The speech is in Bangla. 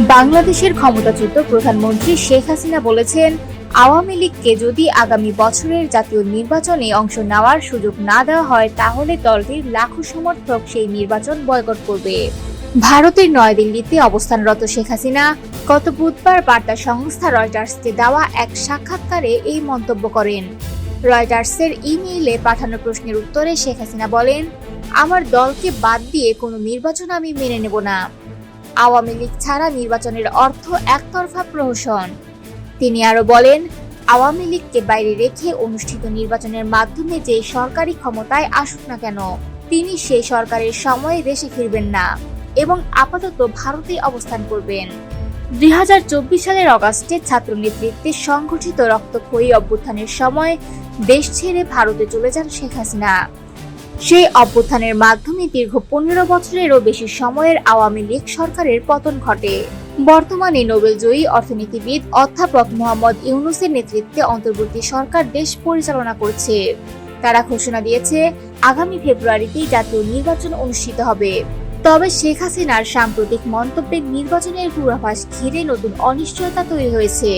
বাংলাদেশের ক্ষমতাচ্যুত প্রধানমন্ত্রী শেখ হাসিনা বলেছেন, আওয়ামী লীগকে যদি আগামী বছরের জাতীয় নির্বাচনে অংশ নেওয়ার সুযোগ না দেওয়া হয় তাহলে দলটির লাখো সমর্থক সেই নির্বাচন বয়কট করবে। ভারতের নয়াদিল্লিতে অবস্থানরত শেখ হাসিনা গত বুধবার বার্তা সংস্থা রয়টার্সকে দেওয়া এক সাক্ষাৎকারে এই মন্তব্য করেন। রয়টার্সের ইমেইলে পাঠানো প্রশ্নের উত্তরে শেখ হাসিনা বলেন, আমার দলকে বাদ দিয়ে কোনো নির্বাচন আমি মেনে নেব না। আওয়ামী লীগ ছাড়া নির্বাচনের অর্থ একতরফা প্রহসন। তিনি আরো বলেন, আওয়ামী লীগকে বাইরে রেখে অনুষ্ঠিত নির্বাচনের মাধ্যমে যে সরকারি ক্ষমতায় আসুক না কেন তিনি সেই সরকারের সময়ে দেশে ফিরবেন না এবং আপাতত ভারতে অবস্থান করবেন। 2024 সালের অগাস্টে ছাত্র নেতৃত্বে সংগঠিত রক্তক্ষয়ী অভ্যুত্থানের সময় দেশ ছেড়ে ভারতে চলে যান শেখ হাসিনা। সেই অভ্যুত্থানের মাধ্যমে দীর্ঘ 15 বছরেরও বেশি সময়ের আওয়ামী লীগ সরকারের পতন ঘটে। বর্তমানে নোবেলজয়ী অর্থনীতিবিদ অধ্যাপক মোহাম্মদ ইউনূসের নেতৃত্বে অন্তর্বর্তী সরকার দেশ পরিচালনা করছে। তারা ঘোষণা দিয়েছে, আগামী ফেব্রুয়ারিতেই জাতীয় নির্বাচন অনুষ্ঠিত হবে। তবে শেখ হাসিনার সাম্প্রতিক মন্তব্যে নির্বাচনের পূর্বাভাস ঘিরে নতুন অনিশ্চয়তা তৈরি হয়েছে।